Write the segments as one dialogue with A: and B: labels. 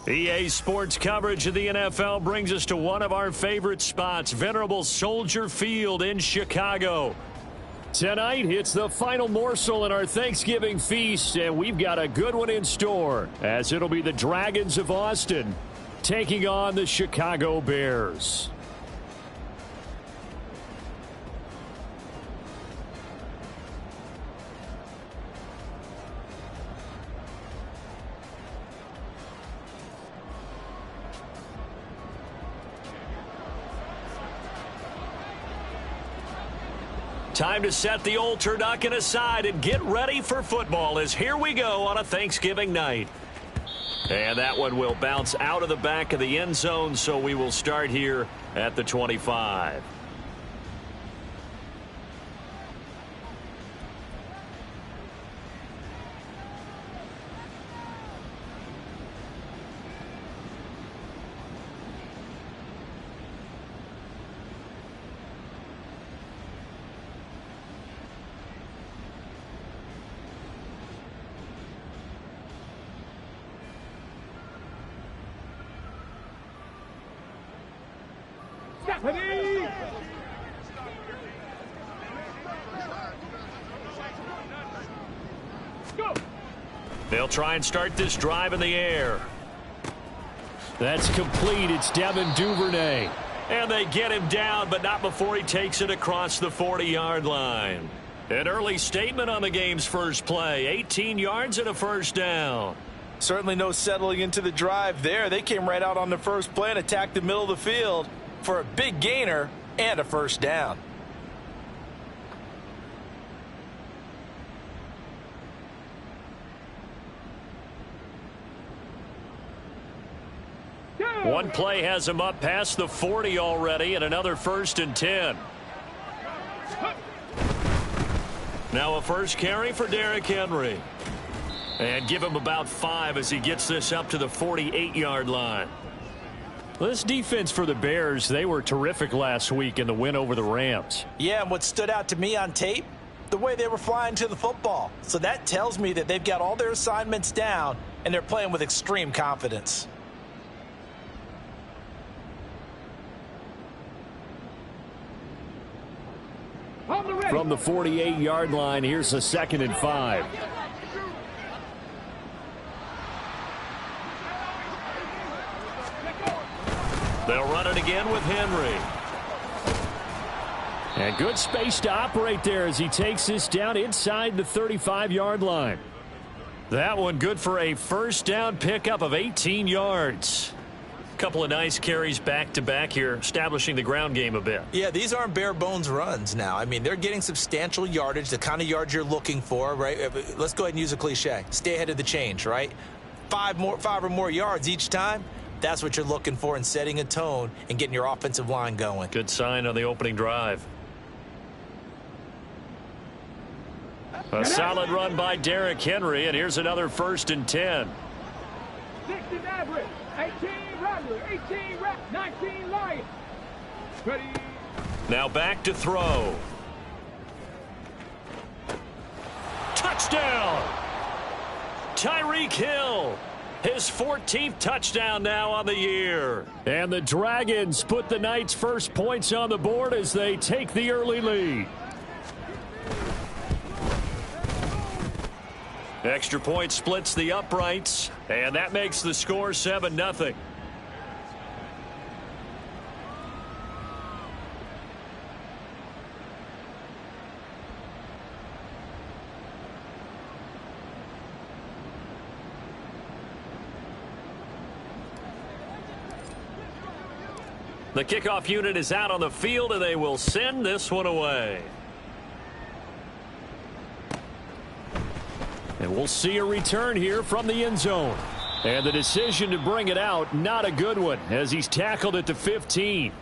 A: EA Sports coverage of the NFL brings us to one of our favorite spots, venerable Soldier Field in Chicago. Tonight, it's the final morsel in our Thanksgiving feast, and we've got a good one in store, as it'll be the Dragons of Austin taking on the Chicago Bears. Time to set the old turducken aside and get ready for football, as here we go on a Thanksgiving night. And that one will bounce out of the back of the end zone, so we will start here at the 25. They'll try and start this drive in the air. That's complete. It's Devin Duvernay. And they get him down, but not before he takes it across the 40-yard line. An early statement on the game's first play. 18 yards and a first down.
B: Certainly no settling into the drive there. They came right out on the first play and attacked the middle of the field for a big gainer and a first down.
A: One play has him up past the 40 already, and another 1st and 10. Now a first carry for Derrick Henry. And give him about 5 as he gets this up to the 48-yard line. This defense for the Bears, they were terrific last week in the win over the Rams.
B: Yeah, and what stood out to me on tape, the way they were flying to the football. So that tells me that they've got all their assignments down, and they're playing with extreme confidence.
A: From the 48-yard line, here's a 2nd and 5. They'll run it again with Henry. And good space to operate there as he takes this down inside the 35-yard line. That one good for a first down pickup of 18 yards. Couple of nice carries back-to-back here, establishing the ground game a bit.
B: Yeah, these aren't bare-bones runs now. I mean, they're getting substantial yardage, the kind of yards you're looking for, right? Let's go ahead and use a cliche. Stay ahead of the change, right? 5 or more yards each time. That's what you're looking for in setting a tone and getting your offensive line going.
A: Good sign on the opening drive. A solid run by Derrick Henry, and here's another 1st and 10.
C: 16 average, 18 Rattler, 18 Rat, 19 Lion. Ready.
A: Now back to throw. Touchdown! Tyreek Hill. His 14th touchdown now on the year. And the Dragons put the night's first points on the board as they take the early lead. Extra point splits the uprights, and that makes the score 7-0. The kickoff unit is out on the field, and they will send this one away. And we'll see a return here from the end zone. And the decision to bring it out, not a good one, as he's tackled at the 15.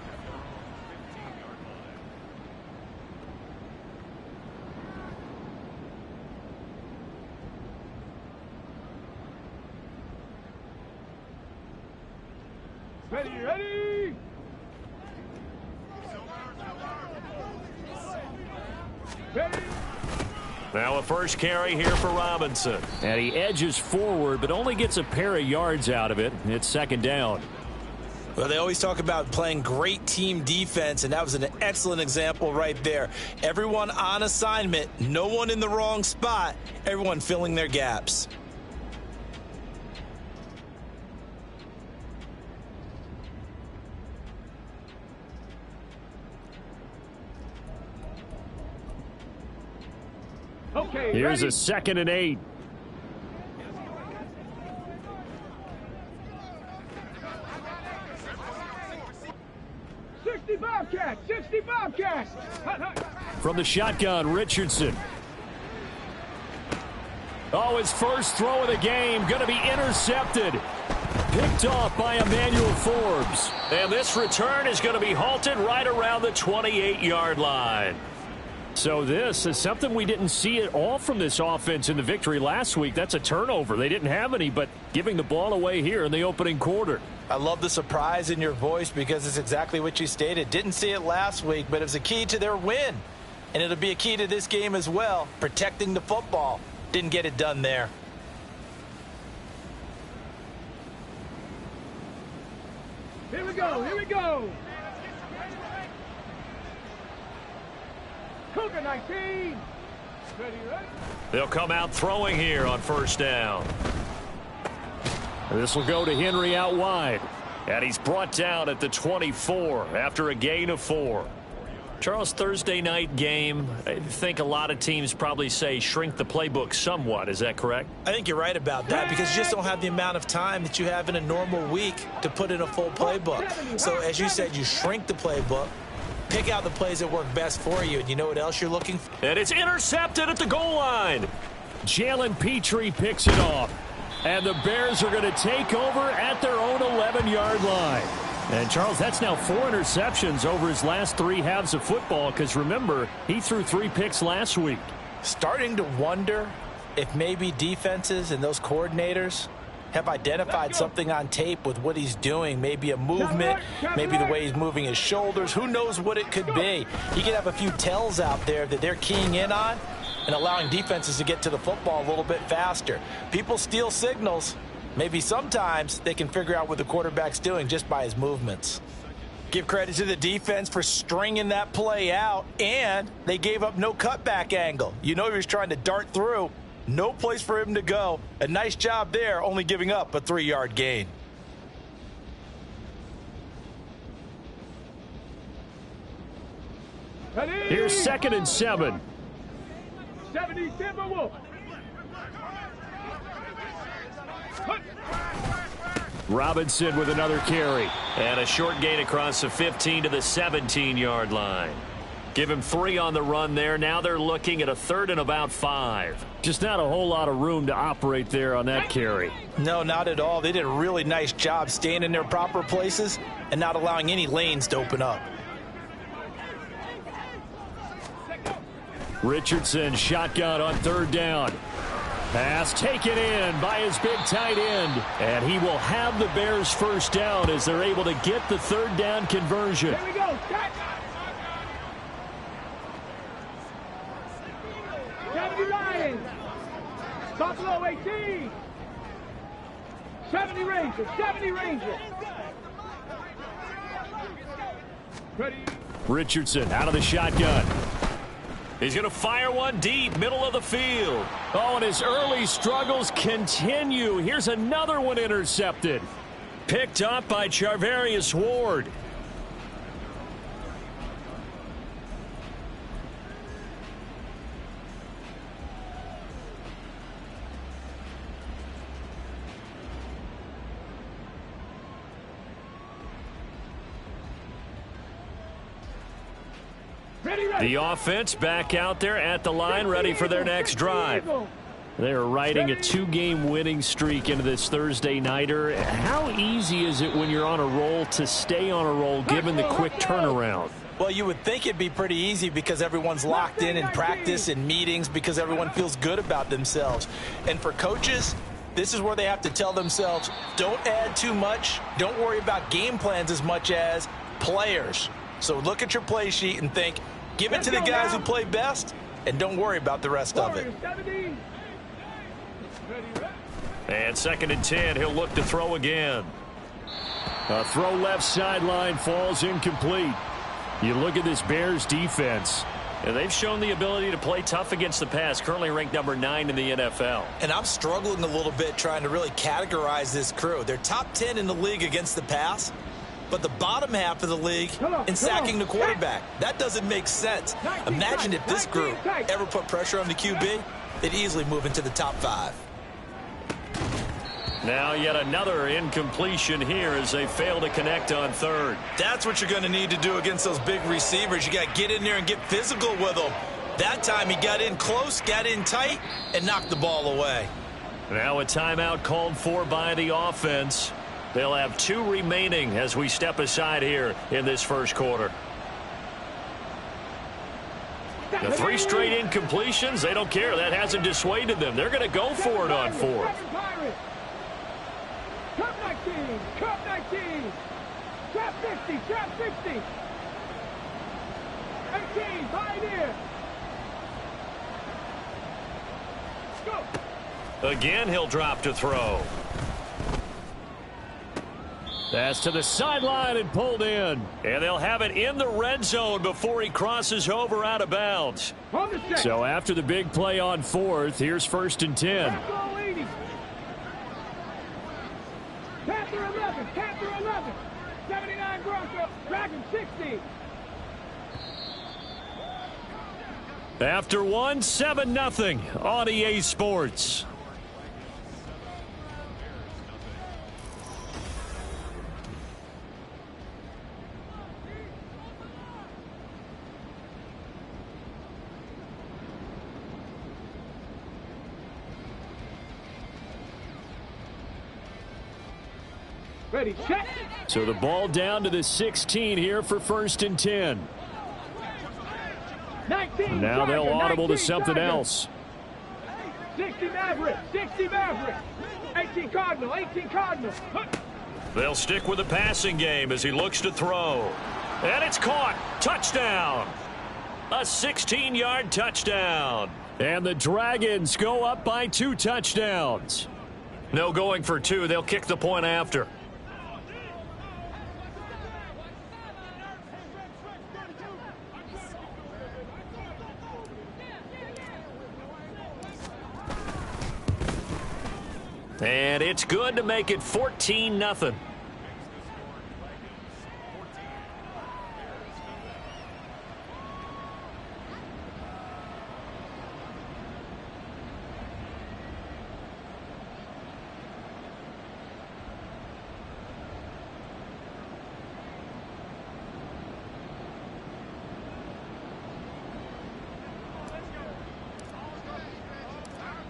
C: Ready, ready. Ready.
A: Now a first carry here for Robinson. And he edges forward, but only gets a pair of yards out of it. It's second down.
B: Well, they always talk about playing great team defense, and that was an excellent example right there. Everyone on assignment, no one in the wrong spot, everyone filling their gaps.
C: Okay,
A: Here's
C: ready?
A: a 2nd and 8.
C: Bobcats, 60 Bobcats. Hut, hut.
A: From the shotgun, Richardson. Oh, his first throw of the game going to be intercepted. Picked off by Emmanuel Forbes. And this return is going to be halted right around the 28-yard line. So this is something we didn't see at all from this offense in the victory last week. That's a turnover. They didn't have any, but giving the ball away here in the opening quarter.
B: I love the surprise in your voice because it's exactly what you stated. Didn't see it last week, but it was a key to their win. And it'll be a key to this game as well, protecting the football. Didn't get it done there.
C: Here we go, here we go. Cougar 19. Ready, ready.
A: They'll come out throwing here on first down. This will go to Henry out wide. And he's brought down at the 24 after a gain of 4. Charles, Thursday night game, I think a lot of teams probably say shrink the playbook somewhat. Is that correct?
B: I think you're right about that because you just don't have the amount of time that you have in a normal week to put in a full playbook. So as you said, you shrink the playbook, pick out the plays that work best for you, and you know what else you're looking for?
A: And it's intercepted at the goal line. Jalen Petrie picks it off. And the Bears are going to take over at their own 11-yard line. And, Charles, that's now 4 interceptions over his last 3 halves of football because, remember, he threw 3 picks last week.
B: Starting to wonder if maybe defenses and those coordinators have identified something on tape with what he's doing. Maybe a movement, maybe the way he's moving his shoulders. Who knows what it could be? He could have a few tells out there that they're keying in on and allowing defenses to get to the football a little bit faster. People steal signals. Maybe sometimes they can figure out what the quarterback's doing just by his movements. Give credit to the defense for stringing that play out, and they gave up no cutback angle. You know he was trying to dart through. No place for him to go. A nice job there, only giving up a 3-yard gain.
C: Ready?
A: Here's 2nd and 7.
C: 70 Timberwolves.
A: Robinson with another carry. And a short gain across the 15 to the 17-yard line. Give him 3 on the run there. Now they're looking at a 3rd and about 5. Just not a whole lot of room to operate there on that carry.
B: No, not at all. They did a really nice job staying in their proper places and not allowing any lanes to open up.
A: Richardson shotgun on 3rd down. Pass taken in by his big tight end. And he will have the Bears first down as they're able to get the 3rd down conversion.
C: Here we go. Catch. 70 Lions. Buffalo 18. 70 Rangers. 70 Rangers. Ready.
A: Richardson out of the shotgun. He's going to fire one deep, middle of the field. Oh, and his early struggles continue. Here's another one intercepted. Picked up by Charvarius Ward. The offense back out there at the line, ready for their next drive. They're riding a 2-game winning streak into this Thursday nighter. How easy is it when you're on a roll to stay on a roll given the quick turnaround?
B: Well, you would think it'd be pretty easy because everyone's locked in practice and meetings because everyone feels good about themselves. And for coaches, this is where they have to tell themselves, don't add too much. Don't worry about game plans as much as players. So look at your play sheet and think, give it to the guys who play best and don't worry about the rest of it.
C: 70.
A: And 2nd and 10, he'll look to throw again. A throw left sideline falls incomplete. You look at this Bears defense, and they've shown the ability to play tough against the pass, currently ranked number 9 in the NFL.
B: And I'm struggling a little bit trying to really categorize this crew. They're top 10 in the league against the pass, but the bottom half of the league in sacking the quarterback. That doesn't make sense. Imagine if this group ever put pressure on the QB, they'd easily move into the top 5.
A: Now yet another incompletion here as they fail to connect on 3rd.
B: That's what you're going to need to do against those big receivers. You got to get in there and get physical with them. That time he got in close, got in tight, and knocked the ball away.
A: Now a timeout called for by the offense. They'll have 2 remaining as we step aside here in this first quarter. The 3 straight incompletions, they don't care. That hasn't dissuaded them. They're going to go for it on 4th.
C: Trap 19, trap 19, trap 50, trap 50. 18, pioneer. Go.
A: Again, he'll drop to throw. That's to the sideline and pulled in. And they'll have it in the red zone before he crosses over out of bounds. So after the big play on 4th, here's 1st and 10.
C: Panther 11, Panther 11, 79 Bronco, Dragon 60.
A: After 1, 7-0 on EA Sports.
C: Ready, check.
A: So the ball down to the 16 here for 1st and 10.
C: 19,
A: now they'll audible
C: 19,
A: to something else.
C: 60 Maverick, 60 Maverick. 18 Cardinal, 18 Cardinal.
A: They'll stick with the passing game as he looks to throw. And it's caught. Touchdown. A 16-yard touchdown. And the Dragons go up by 2 touchdowns. No going for 2. They'll kick the point after. And it's good to make it 14-0.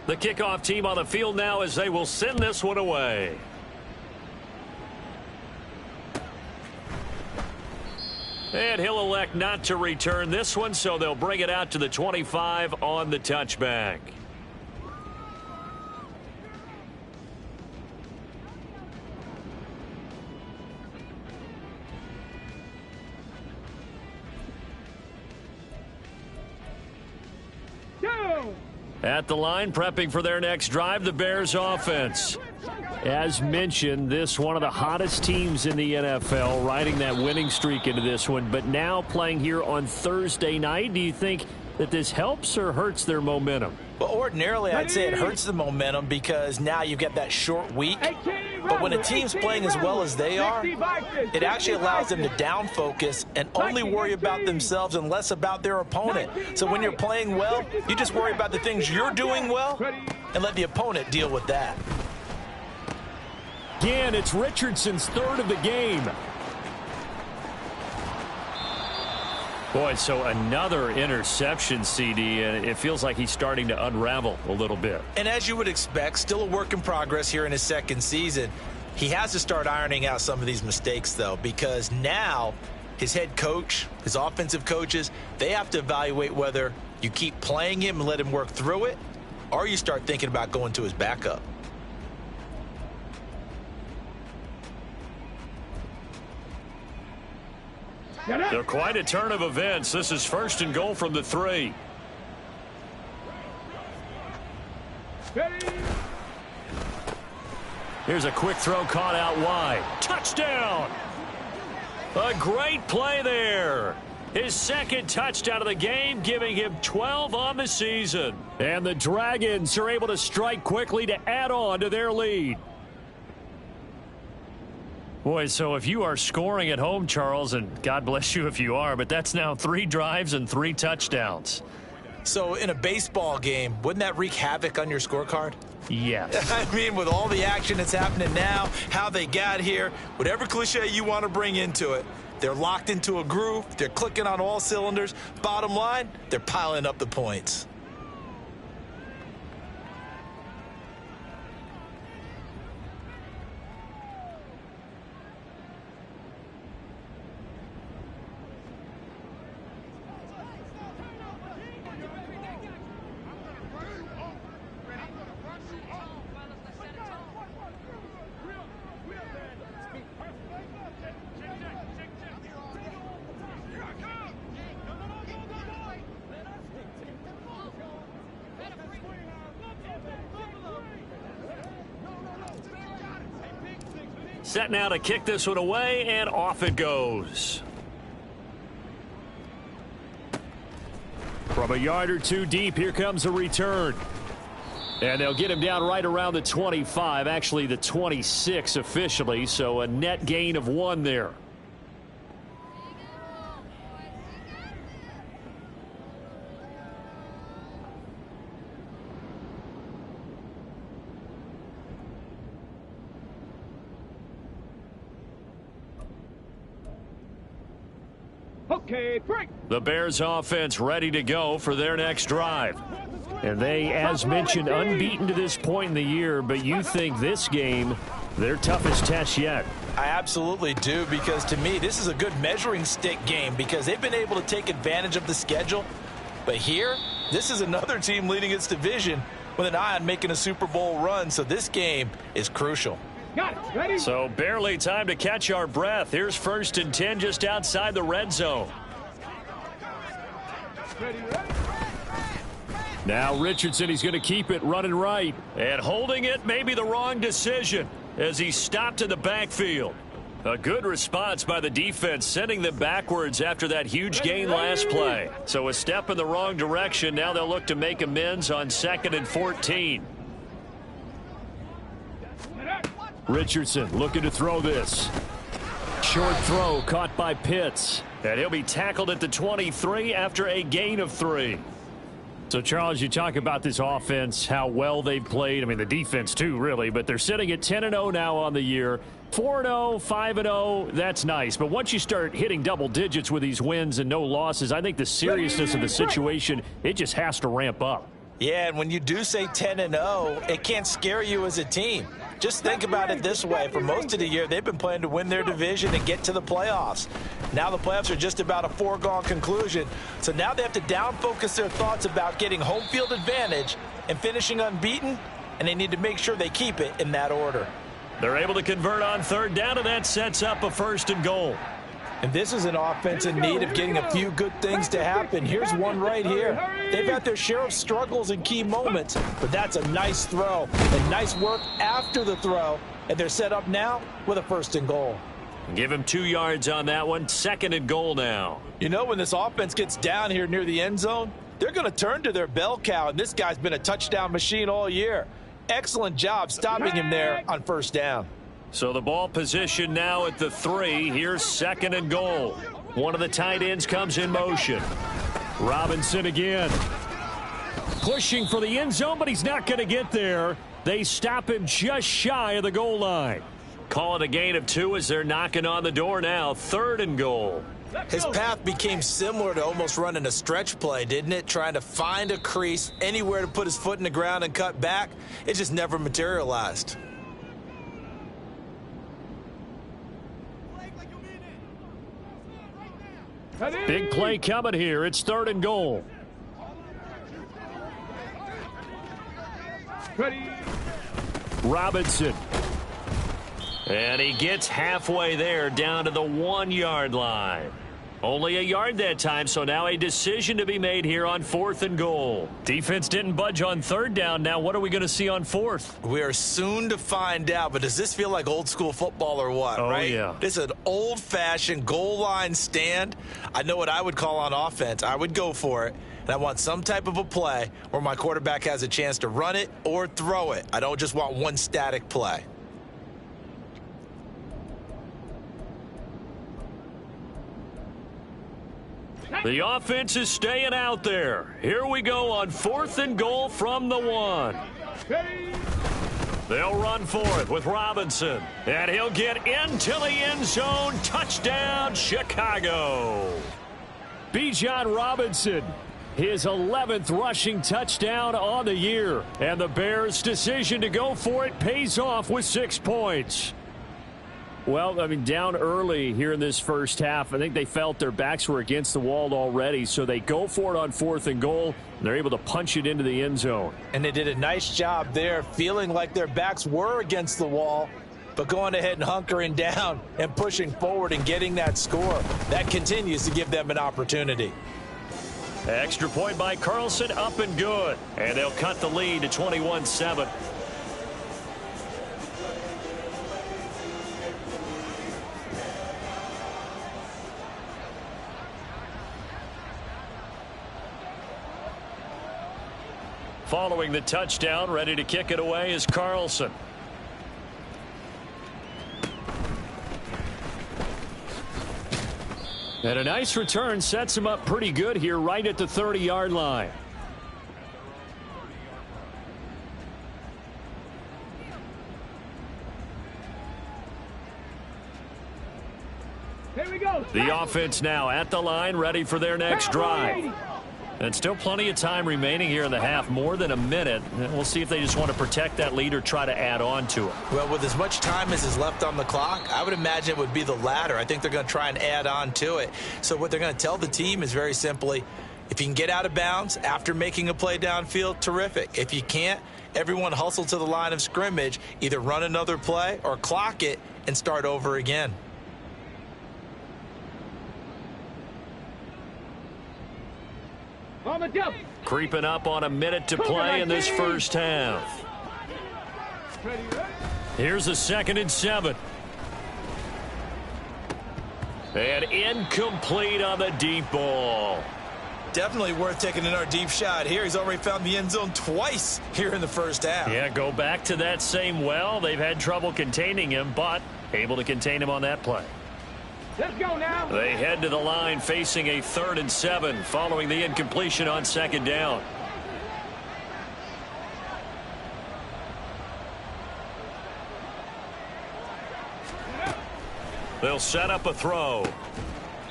A: The kickoff team on the field now as they will send this one away. And he'll elect not to return this one, so they'll bring it out to the 25 on the touchback. At the line, prepping for their next drive, the Bears offense. As mentioned, this one of the hottest teams in the NFL, riding that winning streak into this one, but now playing here on Thursday night. Do you think that this helps or hurts their momentum?
B: Well, ordinarily, I'd say it hurts the momentum because now you've got that short week. But when a team's playing as well as they are, it actually allows them to down focus and only worry about themselves and less about their opponent. So when you're playing well, you just worry about the things you're doing well and let the opponent deal with that.
A: Again, it's Richardson's 3rd of the game. Boy, so another interception, CD, and it feels like he's starting to unravel a little bit.
B: And as you would expect, still a work in progress here in his 2nd season. He has to start ironing out some of these mistakes, though, because now his head coach, his offensive coaches, they have to evaluate whether you keep playing him and let him work through it, or you start thinking about going to his backup.
A: They're quite a turn of events. This is 1st and goal from the 3.
C: Ready.
A: Here's a quick throw caught out wide. Touchdown! A great play there. His second touchdown of the game, giving him 12 on the season. And the Dragons are able to strike quickly to add on to their lead. Boy, so if you are scoring at home, Charles, and God bless you if you are, but that's now 3 drives and 3 touchdowns.
B: So in a baseball game, wouldn't that wreak havoc on your scorecard?
A: Yes.
B: I mean, with all the action that's happening now, how they got here, whatever cliche you want to bring into it, they're locked into a groove. They're clicking on all cylinders. Bottom line, they're piling up the points.
A: Set now to kick this one away, and off it goes. From a yard or two deep, here comes a return. And they'll get him down right around the 25, actually the 26 officially, so a net gain of 1 there.
C: Okay, break.
A: The Bears offense ready to go for their next drive. And they, as mentioned, unbeaten to this point in the year, but you think this game, their toughest test yet.
B: I absolutely do, because to me, this is a good measuring stick game because they've been able to take advantage of the schedule. But here, this is another team leading its division with an eye on making a Super Bowl run, so this game is crucial.
C: Got it. Ready.
A: So barely time to catch our breath. Here's 1st and 10 just outside the red zone.
C: Ready, ready.
A: Now Richardson, he's going to keep it running right. And holding it may be the wrong decision as he stopped in the backfield. A good response by the defense, sending them backwards after that huge gain last play. So a step in the wrong direction. Now they'll look to make amends on 2nd and 14. Richardson looking to throw this. Short throw caught by Pitts. And he'll be tackled at the 23 after a gain of 3. So, Charles, you talk about this offense, how well they've played. I mean, the defense, too, really. But they're sitting at 10-0 now on the year. 4-0, 5-0, that's nice. But once you start hitting double digits with these wins and no losses, I think the seriousness of the situation, it just has to ramp up.
B: Yeah, and when you do say 10-0, it can't scare you as a team. Just think about it this way. For most of the year, they've been playing to win their division and get to the playoffs. Now the playoffs are just about a foregone conclusion. So now they have to down-focus their thoughts about getting home field advantage and finishing unbeaten, and they need to make sure they keep it in that order.
A: They're able to convert on 3rd down, and that sets up a 1st and goal.
B: And this is an offense in need of getting a few good things to happen. Here's one right here. They've had their share of struggles in key moments, but that's a nice throw and nice work after the throw. And they're set up now with a 1st and goal.
A: Give him 2 yards on that one. 2nd and goal now.
B: You know, when this offense gets down here near the end zone, they're going to turn to their bell cow, and this guy's been a touchdown machine all year. Excellent job stopping him there on 1st down.
A: So the ball position now at the 3. Here's 2nd and goal. One of the tight ends comes in motion. Robinson again. Pushing for the end zone, but he's not going to get there. They stop him just shy of the goal line. Call it a gain of 2 as they're knocking on the door now. 3rd and goal.
B: His path became similar to almost running a stretch play, didn't it? Trying to find a crease, anywhere to put his foot in the ground and cut back. It just never materialized.
A: Big play coming here. It's 3rd and goal.
C: Ready.
A: Robinson. And he gets halfway there down to the 1-yard line. Only a yard that time, so now a decision to be made here on 4th and goal. Defense didn't budge on 3rd down. Now what are we going to see on 4th?
B: We are soon to find out, but does this feel like old school football or what, right?
A: Yeah.
B: This is an old-fashioned goal line stand. I know what I would call on offense. I would go for it, and I want some type of a play where my quarterback has a chance to run it or throw it. I don't just want one static play.
A: The offense is staying out there. Here we go on 4th and goal from the 1. They'll run for it with Robinson. And he'll get into the end zone. Touchdown, Chicago. Bijan Robinson, his 11th rushing touchdown on the year. And the Bears' decision to go for it pays off with 6 points. Well, I mean, down early here in this first half, I think they felt their backs were against the wall already, so they go for it on 4th and goal, and they're able to punch it into the end zone.
B: And they did a nice job there, feeling like their backs were against the wall, but going ahead and hunkering down and pushing forward and getting that score. That continues to give them an opportunity.
A: Extra point by Carlson, up and good. And they'll cut the lead to 21-7. Following the touchdown, ready to kick it away is Carlson. And a nice return sets him up pretty good here right at the 30-yard line.
C: Here we go.
A: The offense now at the line, ready for their next drive. And still plenty of time remaining here in the half, more than a minute. And we'll see if they just want to protect that lead or try to add on to it.
B: Well, with as much time as is left on the clock, I would imagine it would be the latter. I think they're going to try and add on to it. So what they're going to tell the team is very simply, if you can get out of bounds after making a play downfield, terrific. If you can't, everyone hustle to the line of scrimmage, either run another play or clock it and start over again.
C: On the jump.
A: Creeping up on a minute to play in this first half. Here's a 2nd and 7. And incomplete on the deep ball.
B: Definitely worth taking in our deep shot here. He's already found the end zone twice here in the first half.
A: Yeah, go back to that same well. They've had trouble containing him, but able to contain him on that play.
C: Let's go now.
A: They head to the line facing a 3rd and 7 following the incompletion on 2nd down. They'll set up a throw.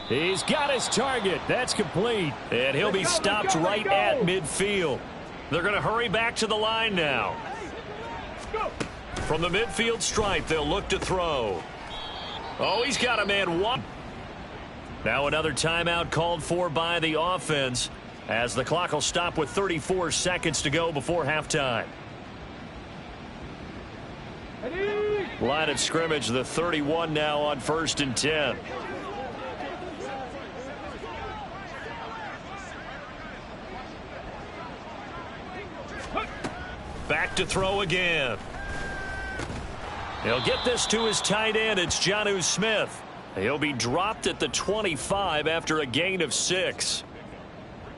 A: He's got his target. That's complete. And he'll be stopped right at midfield. They're going to hurry back to the line now. From the midfield stripe, they'll look to throw. Oh, he's got a man one. Now another timeout called for by the offense as the clock will stop with 34 seconds to go before halftime. Line of scrimmage, the 31 now on 1st and 10. Back to throw again. He'll get this to his tight end. It's Jonnu Smith. He'll be dropped at the 25 after a gain of 6.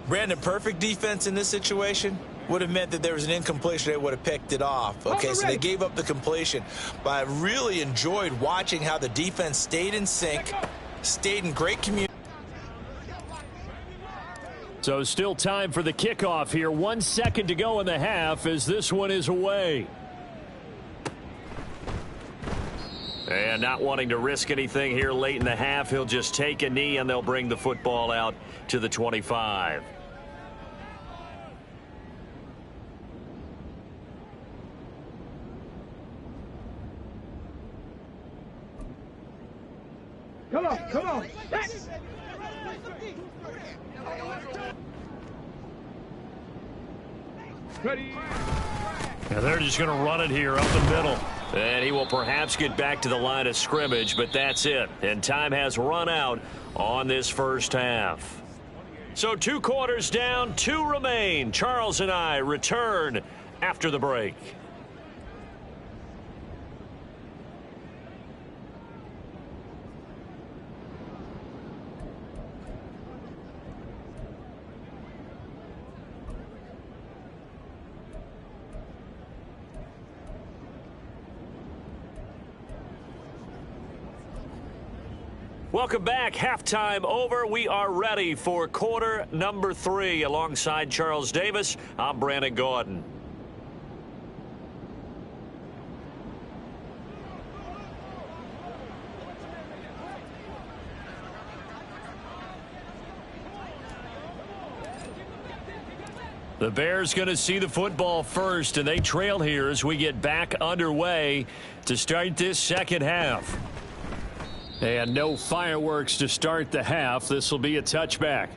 B: Brandon, perfect defense in this situation would have meant that there was an incompletion. They would have picked it off. Okay, so they gave up the completion. But I really enjoyed watching how the defense stayed in sync, stayed in great communication.
A: So still time for the kickoff here. 1 second to go in the half as this one is away. And not wanting to risk anything here late in the half, he'll just take a knee and they'll bring the football out to the 25.
C: Come on, come on. Ready.
A: And they're just going to run it here up the middle. And he will perhaps get back to the line of scrimmage, but that's it. And time has run out on this first half. So 2 quarters down, 2 remain. Charles and I return after the break. Welcome back. Halftime over. We are ready for quarter number 3. Alongside Charles Davis, I'm Brandon Gordon. The Bears going to see the football first, and they trail here as we get back underway to start this second half. And no fireworks to start the half. This will be a touchback.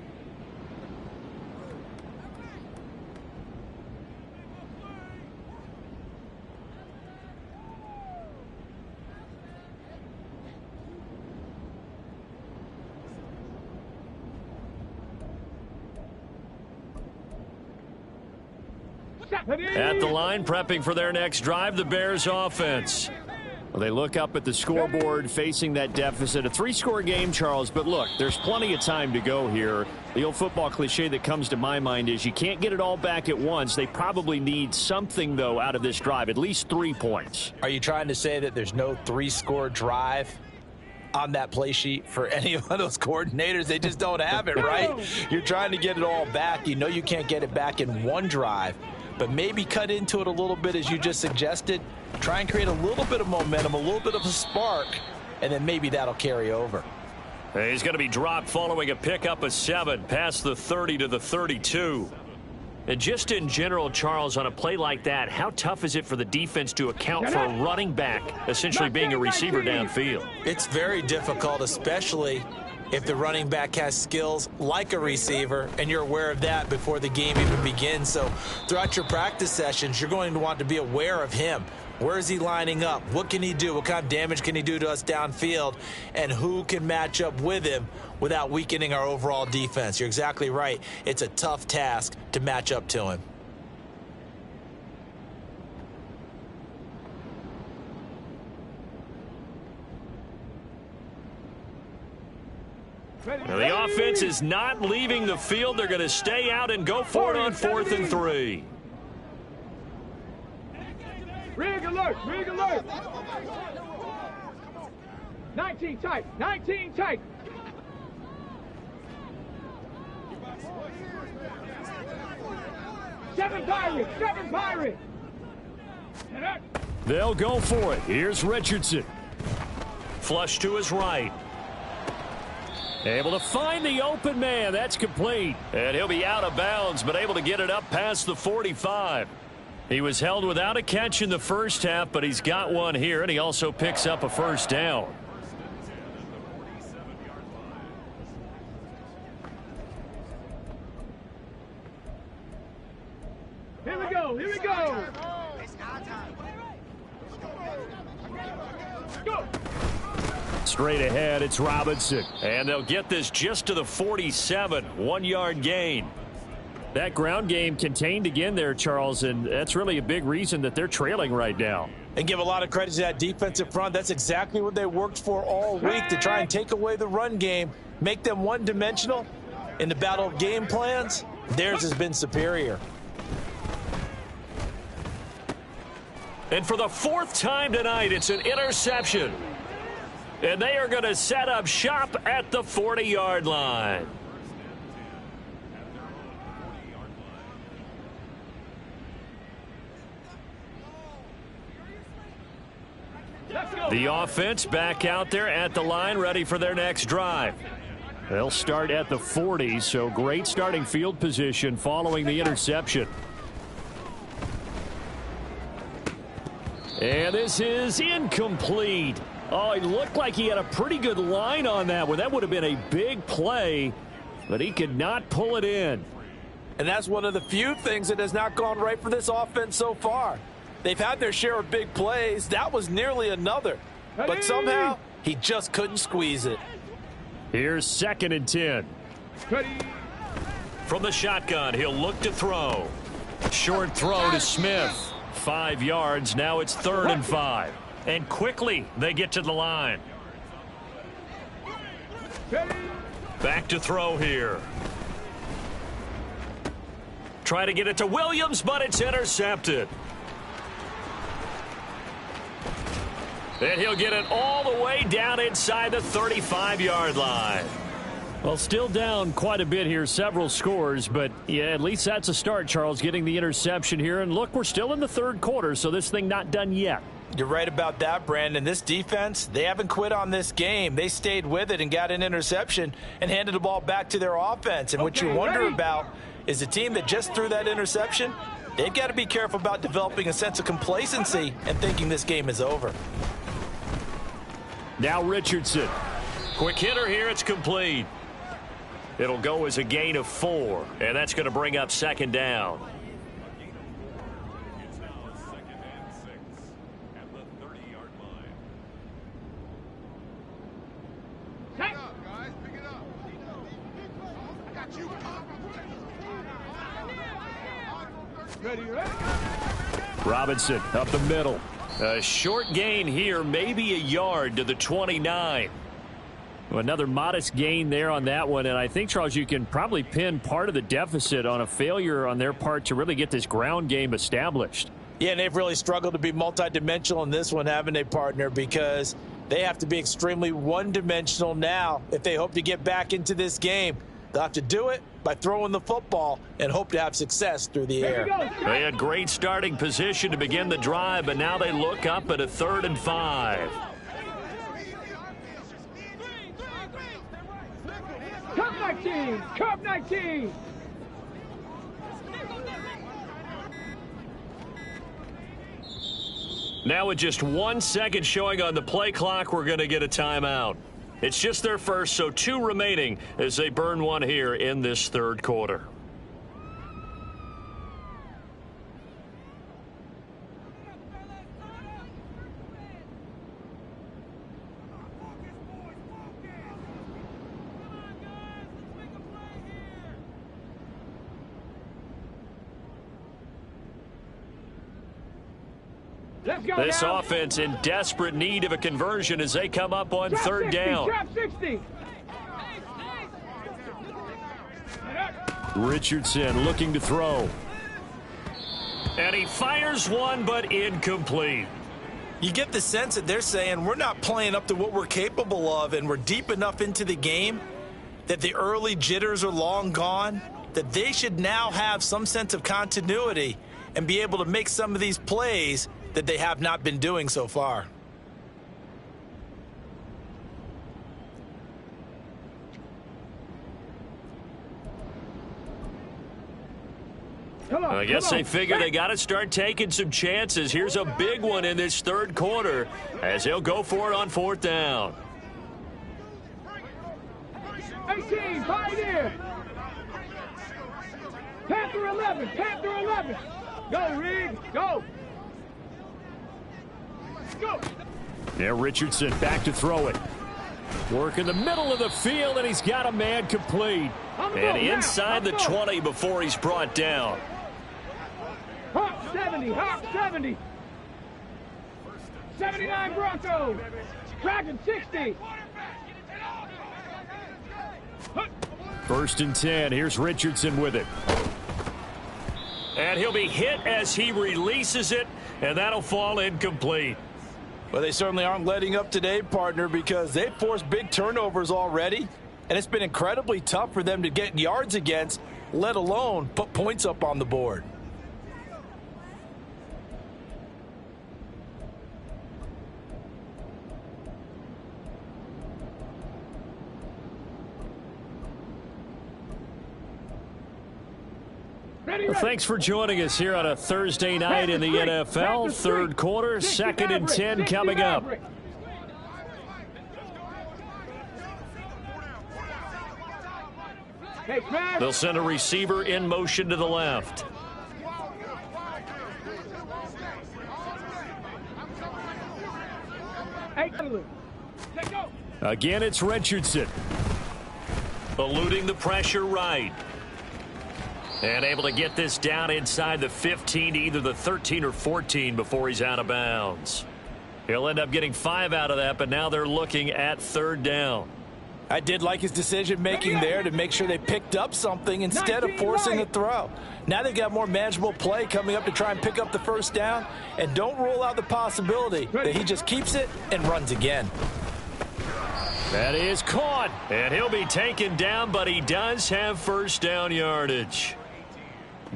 A: At the line, prepping for their next drive, the Bears offense. Well, they look up at the scoreboard facing that deficit. A 3-score game, Charles, but look, there's plenty of time to go here. The old football cliche that comes to my mind is you can't get it all back at once. They probably need something, though, out of this drive, at least 3 points.
B: Are you trying to say that there's no 3-score drive on that play sheet for any of those coordinators? They just don't have it, right? You're trying to get it all back. You know you can't get it back in one drive, but maybe cut into it a little bit as you just suggested. Try and create a little bit of momentum, a little bit of a spark, and then maybe that'll carry over.
A: He's going to be dropped following a pickup of 7 past the 30 to the 32. And just in general, Charles, on a play like that, how tough is it for the defense to account for a running back essentially being a receiver downfield?
B: It's very difficult, especially if the running back has skills like a receiver, and you're aware of that before the game even begins. So throughout your practice sessions, you're going to want to be aware of him. Where is he lining up? What can he do? What kind of damage can he do to us downfield? And who can match up with him without weakening our overall defense? You're exactly right. It's a tough task to match up to him.
A: Now the offense is not leaving the field. They're going to stay out and go for it on 4th and 3.
C: Rig alert! Rig alert! 19 tight! 19 tight! Seven Pirates!
A: They'll go for it. Here's Richardson. Flush to his right. Able to find the open man. That's complete. And he'll be out of bounds, but able to get it up past the 45. He was held without a catch in the first half, but he's got one here, and he also picks up a first down.
C: Here we go! Here we go! Go!
A: Straight ahead, it's Robinson. And they'll get this just to the 47. 1-yard gain. That ground game contained again there, Charles, and that's really a big reason that they're trailing right now.
B: And give a lot of credit to that defensive front. That's exactly what they worked for all week, to try and take away the run game, make them one-dimensional. In the battle of game plans, theirs has been superior.
A: And for the 4th time tonight, it's an interception. And they are going to set up shop at the 40-yard line. The offense back out there at the line, ready for their next drive. They'll start at the 40, so great starting field position following the interception. And this is incomplete. Oh, it looked like he had a pretty good line on that one. That would have been a big play, but he could not pull it in.
B: And that's one of the few things that has not gone right for this offense so far. They've had their share of big plays. That was nearly another. But somehow, he just couldn't squeeze it.
A: Here's 2nd and 10. From the shotgun, he'll look to throw. Short throw to Smith. 5 yards. Now it's 3rd and 5. And quickly, they get to the line. Back to throw here. Try to get it to Williams, but it's intercepted. And he'll get it all the way down inside the 35-yard line. Well, still down quite a bit here, several scores, but yeah, at least that's a start, Charles, getting the interception here. And look, we're still in the 3rd quarter, so this thing not done yet.
B: You're right about that, Brandon. This defense, they haven't quit on this game. They stayed with it and got an interception and handed the ball back to their offense. And what you wonder about is the team that just threw that interception, they've got to be careful about developing a sense of complacency and thinking this game is over.
A: Now Richardson. Quick hitter here. It's complete. It'll go as a gain of 4, and that's going to bring up 2nd down. Robinson up the middle. A short gain here, maybe a yard to the 29. Another modest gain there on that one, and I think, Charles, you can probably pin part of the deficit on a failure on their part to really get this ground game established.
B: Yeah, and they've really struggled to be multidimensional in this one, haven't they, partner? Because they have to be extremely one-dimensional now if they hope to get back into this game. They'll have to do it by throwing the football and hope to have success through the air.
A: They had great starting position to begin the drive, but now they look up at a 3rd and 5.
C: Cup 19! Cup 19!
A: Now with just 1 second showing on the play clock, we're going to get a timeout. It's just their first, so 2 remaining as they burn one here in this 3rd quarter. This offense in desperate need of a conversion as they come up on 3rd down.
C: Trap 60.
A: Richardson looking to throw. And he fires one, but incomplete.
B: You get the sense that they're saying we're not playing up to what we're capable of, and we're deep enough into the game that the early jitters are long gone, that they should now have some sense of continuity and be able to make some of these plays that they have not been doing so far.
A: I guess they figure they got to start taking some chances. Here's a big one in this 3rd quarter as he'll go for it on 4th down.
C: 18, Pioneer. Panther 11, Panther 11. Go, Reed, go. Go.
A: Yeah, Richardson back to throw it. Work in the middle of the field, and he's got a man complete. And inside the 20 before he's brought down.
C: Hawk 70, Hawk 70. 79 Broncos. Dragon 60.
A: 1st and 10. Here's Richardson with it. And he'll be hit as he releases it, and that'll fall incomplete.
B: Well, they certainly aren't letting up today, partner, because they've forced big turnovers already, and it's been incredibly tough for them to get yards against, let alone put points up on the board.
A: Well, thanks for joining us here on a Thursday night in the NFL. 3rd quarter, 2nd and 10 coming up. They'll send a receiver in motion to the left. Again, it's Richardson. Eluding the pressure right. And able to get this down inside the 15 to either the 13 or 14 before he's out of bounds. He'll end up getting 5 out of that, but now they're looking at third down.
B: I did like his decision-making there to make sure they picked up something instead of forcing a throw. Now they've got more manageable play coming up to try and pick up the first down, and don't rule out the possibility that he just keeps it and runs again.
A: That is caught, and he'll be taken down, but he does have first down yardage.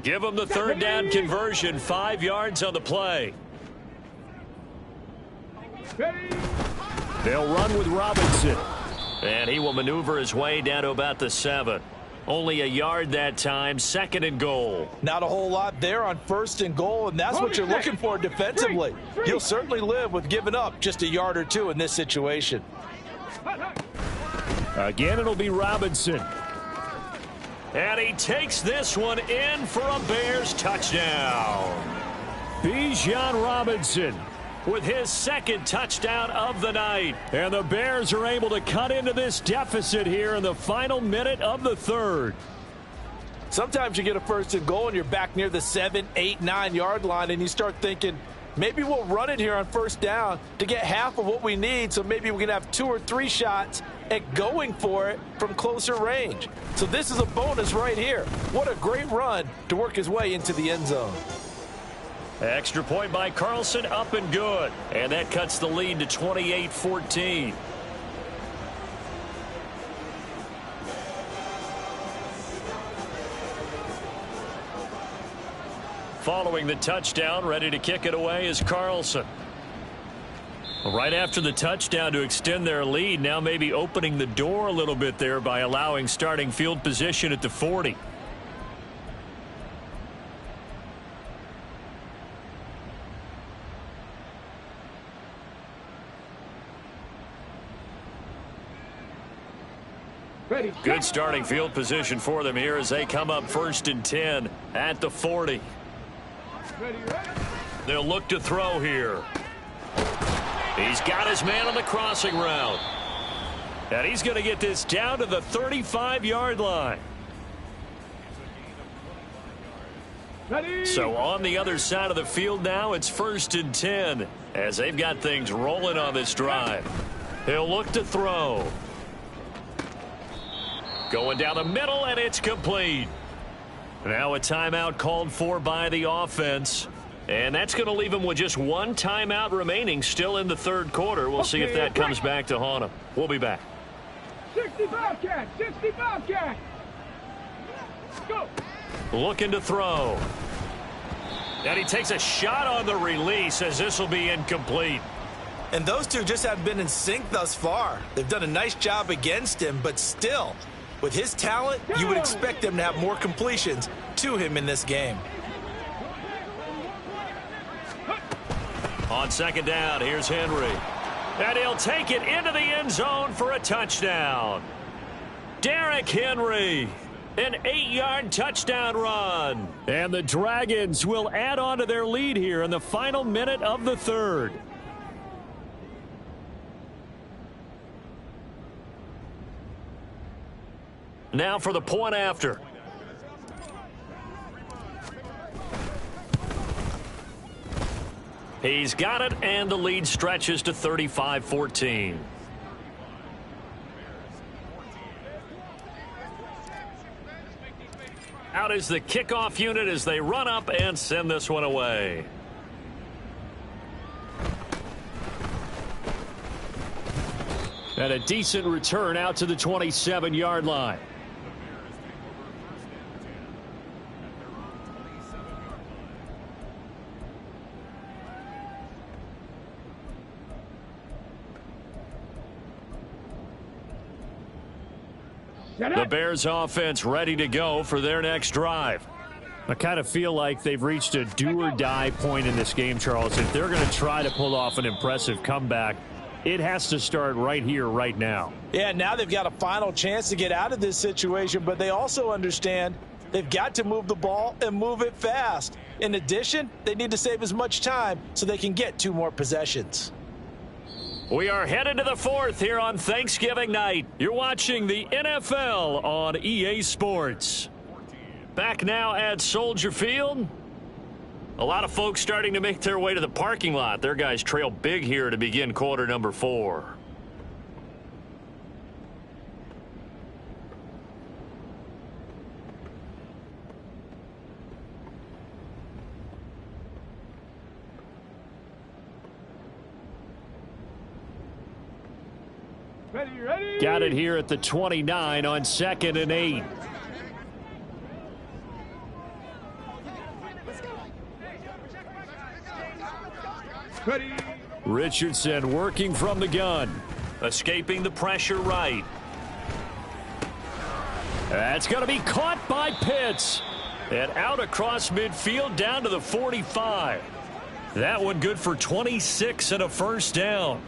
A: Give him the third down conversion, 5 yards on the play. They'll run with Robinson. And he will maneuver his way down to about the 7. Only a yard that time, 2nd and goal.
B: Not a whole lot there on 1st and goal, and that's what you're looking for defensively. You'll certainly live with giving up just a yard or 2 in this situation.
A: Again, it'll be Robinson. And he takes this one in for a Bears touchdown. Bijan Robinson with his 2nd touchdown of the night. And the Bears are able to cut into this deficit here in the final minute of the 3rd.
B: Sometimes you get a 1st and goal and you're back near the 7, 8, 9 yard line and you start thinking, maybe we'll run it here on 1st down to get half of what we need, so maybe we can have 2 or 3 shots at going for it from closer range. So this is a bonus right here. What a great run to work his way into the end zone.
A: Extra point by Carlson, up and good. And that cuts the lead to 28-14. Following the touchdown, ready to kick it away is Carlson. Right after the touchdown to extend their lead, now maybe opening the door a little bit there by allowing starting field position at the 40. Good starting field position for them here as they come up 1st and 10 at the 40. They'll look to throw here. He's got his man on the crossing route. And he's going to get this down to the 35-yard line. So on the other side of the field now, it's 1st and 10 as they've got things rolling on this drive. He'll look to throw. Going down the middle, and it's complete. Now a timeout called for by the offense. And that's going to leave him with just 1 timeout remaining still in the 3rd quarter. We'll see if that comes back to haunt him. We'll be back.
C: 65 cat, 65 cat. Go.
A: Looking to throw. And he takes a shot on the release as this will be incomplete.
B: And those two just haven't been in sync thus far. They've done a nice job against him, but still, with his talent, you would expect them to have more completions to him in this game.
A: On 2nd down, here's Henry. And he'll take it into the end zone for a touchdown. Derrick Henry, an 8-yard touchdown run. And the Dragons will add on to their lead here in the final minute of the 3rd. Now for the point after. He's got it, and the lead stretches to 35-14. Out is the kickoff unit as they run up and send this one away. And a decent return out to the 27-yard line. The Bears offense ready to go for their next drive. I kind of feel like they've reached a do-or-die point in this game, Charles. If they're going to try to pull off an impressive comeback, it has to start right here, right now.
B: Yeah, now they've got a final chance to get out of this situation, but they also understand they've got to move the ball and move it fast. In addition, they need to save as much time so they can get 2 more possessions.
A: We are headed to the fourth here on Thanksgiving night. You're watching the NFL on EA Sports. Back now at Soldier Field. A lot of folks starting to make their way to the parking lot. Their guys trail big here to begin quarter number 4.
C: Ready.
A: Got it here at the 29 on 2nd and 8.
C: Ready.
A: Richardson working from the gun. Escaping the pressure right. That's going to be caught by Pitts. And out across midfield down to the 45. That one good for 26 and a first down.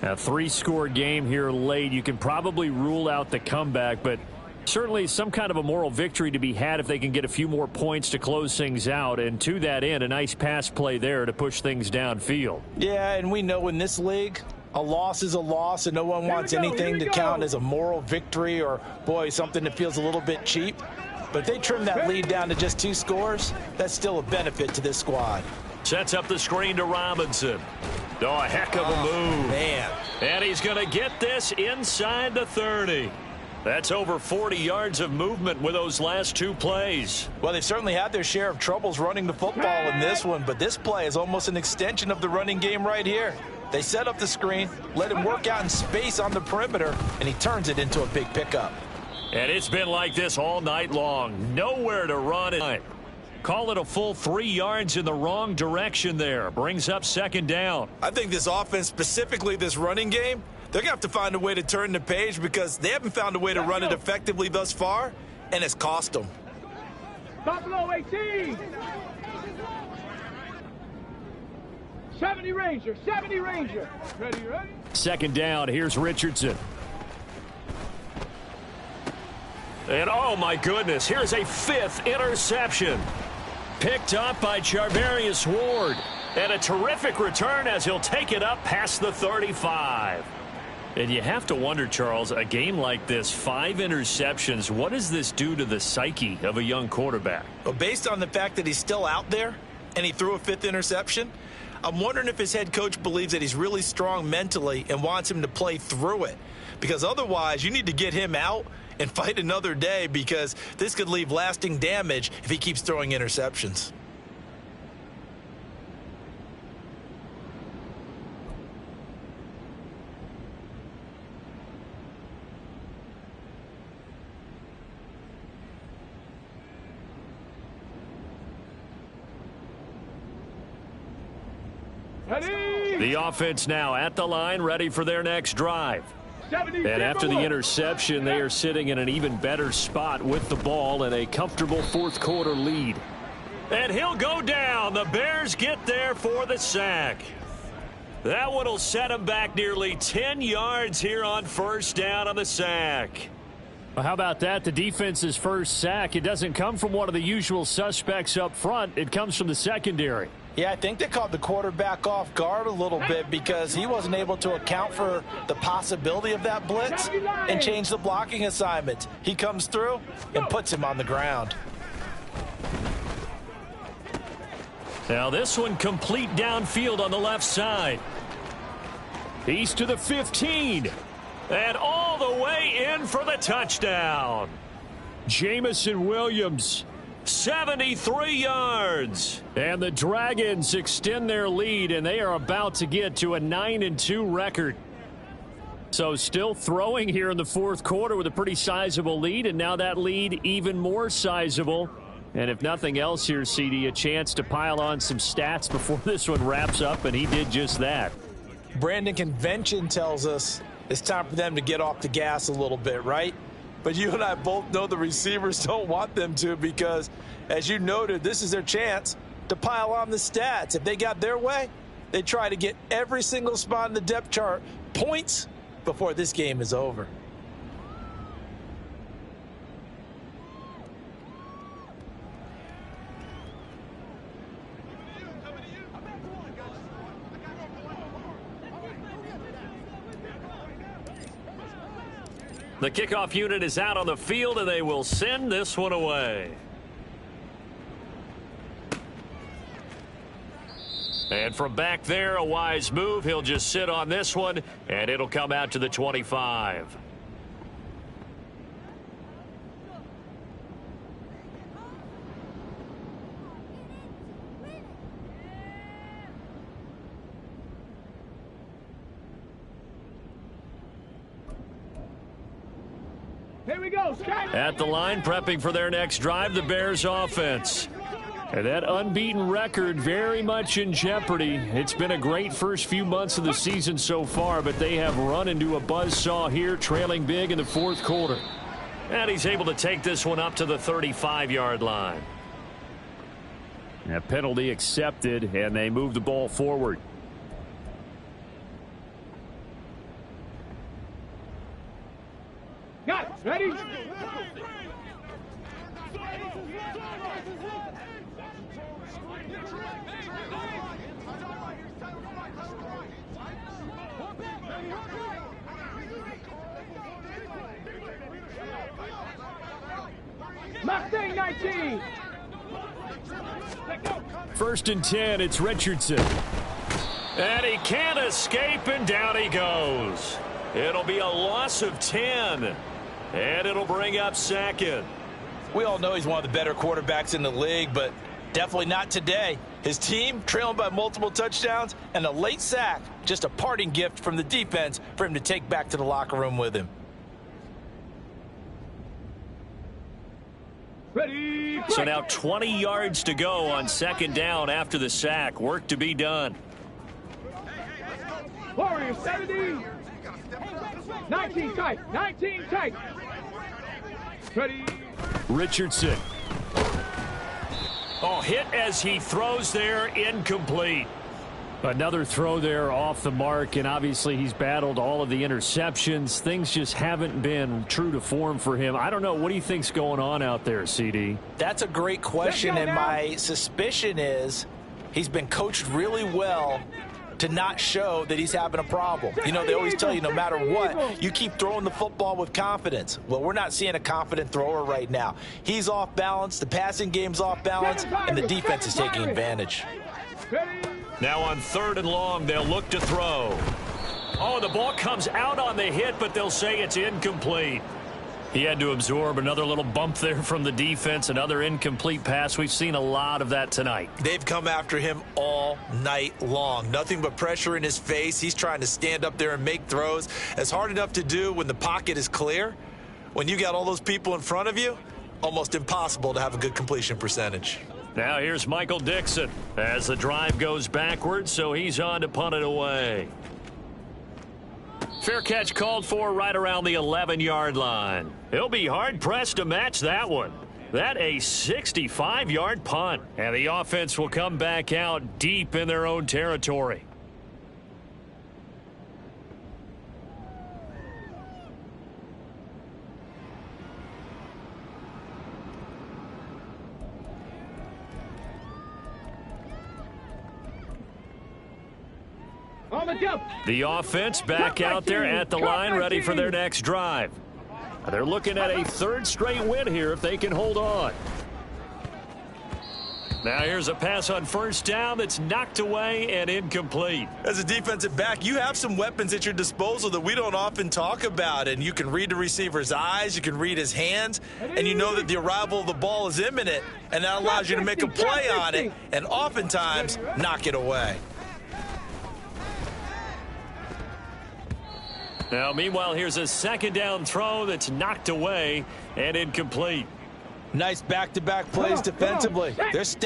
A: A 3-score game here late. You can probably rule out the comeback, but certainly some kind of a moral victory to be had if they can get a few more points to close things out. And to that end, a nice pass play there to push things downfield.
B: Yeah, and we know in this league, a loss is a loss, and no one wants anything to count as a moral victory or, boy, something that feels a little bit cheap. But if they trim that lead down to just 2 scores, that's still a benefit to this squad.
A: Sets up the screen to Robinson. Oh, a heck of a move.
B: Man.
A: And he's going to get this inside the 30. That's over 40 yards of movement with those last 2 plays.
B: Well, they've certainly had their share of troubles running the football in this one, but this play is almost an extension of the running game right here. They set up the screen, let him work out in space on the perimeter, and he turns it into a big pickup.
A: And it's been like this all night long. Nowhere to run. Call it a full 3 yards in the wrong direction there. Brings up 2nd down.
B: I think this offense, specifically this running game, they're going to have to find a way to turn the page because they haven't found a way to run it effectively thus far, and it's cost them.
C: Buffalo 18. 70 Ranger. Ready.
A: 2nd down. Here's Richardson. And oh my goodness, here's a 5th interception. Picked up by Charvarius Ward. And a terrific return as he'll take it up past the 35. And you have to wonder, Charles, a game like this, 5 interceptions, what does this do to the psyche of a young quarterback?
B: Well, based on the fact that he's still out there and he threw a 5th interception, I'm wondering if his head coach believes that he's really strong mentally and wants him to play through it. Because otherwise, you need to get him out and fight another day because this could leave lasting damage if he keeps throwing interceptions.
C: Ready.
A: The offense now at the line, ready for their next drive. And after the interception, they are sitting in an even better spot with the ball and a comfortable 4th quarter lead. And he'll go down. The Bears get there for the sack. That one will set him back nearly 10 yards here on 1st down on the sack. Well, how about that? The defense's first sack. It doesn't come from one of the usual suspects up front. It comes from the secondary.
B: Yeah, I think they caught the quarterback off guard a little bit because he wasn't able to account for the possibility of that blitz and change the blocking assignment. He comes through and puts him on the ground.
A: Now this one complete downfield on the left side. He's to the 15. And all the way in for the touchdown. Jamison Williams. 73 yards. And the Dragons extend their lead, and they are about to get to a 9-2 record. So still throwing here in the 4th quarter with a pretty sizable lead, and now that lead even more sizable. And if nothing else here, CD, a chance to pile on some stats before this one wraps up, and he did just that.
B: Brandon, convention tells us it's time for them to get off the gas a little bit, right? But you and I both know the receivers don't want them to because, as you noted, this is their chance to pile on the stats. If they got their way, they try to get every single spot in the depth chart points before this game is over.
A: The kickoff unit is out on the field, and they will send this one away. And from back there, a wise move. He'll just sit on this one, and it'll come out to the 25.
C: Here we go.
A: At the line, prepping for their next drive, the Bears offense. And that unbeaten record very much in jeopardy. It's been a great first few months of the season so far, but they have run into a buzzsaw here, trailing big in the fourth quarter. And he's able to take this one up to the 35-yard line. A penalty accepted, and they move the ball forward.
C: Got it. Ready? Mustang 19.
A: First and 10, it's Richardson. And he can't escape, and down he goes. It'll be a loss of 10. And it'll bring up second.
B: We all know he's one of the better quarterbacks in the league, but definitely not today. His team trailing by multiple touchdowns, and a late sack, just a parting gift from the defense for him to take back to the locker room with him.
C: Ready.
A: So now 20 yards to go on second down after the sack. Work to be done.
C: Warriors 70. 19 tight. 19 tight. Ready.
A: Richardson. Oh, hit as he throws there, incomplete. Another throw there off the mark, and obviously he's battled all of the interceptions. Things just haven't been true to form for him. I don't know. What do you think's going on out there, CD?
B: That's a great question, and my suspicion is he's been coached really well to not show that he's having a problem. You know, they always tell you no matter what, you keep throwing the football with confidence. Well, we're not seeing a confident thrower right now. He's off balance, the passing game's off balance, and the defense is taking advantage.
A: Now on third and long, they'll look to throw. Oh, the ball comes out on the hit, but they'll say it's incomplete. He had to absorb another little bump there from the defense, another incomplete pass. We've seen a lot of that tonight.
B: They've come after him all night long. Nothing but pressure in his face. He's trying to stand up there and make throws. It's hard enough to do when the pocket is clear. When you got all those people in front of you, almost impossible to have a good completion percentage.
A: Now here's Michael Dixon as the drive goes backwards, so he's on to punt it away. Fair catch called for right around the 11-yard line. He'll be hard-pressed to match that one. That a 65-yard punt, and the offense will come back out deep in their own territory.
C: On the jump.
A: The offense back out there at the line, ready for their next drive. They're looking at a third straight win here if they can hold on. Now here's a pass on first down that's knocked away and incomplete.
B: As a defensive back, you have some weapons at your disposal that we don't often talk about, and you can read the receiver's eyes, you can read his hands, and you know that the arrival of the ball is imminent, and that allows you to make a play on it and oftentimes knock it away.
A: Now, meanwhile, here's a second down throw that's knocked away and incomplete.
B: Nice back-to-back plays defensively. They're stacked.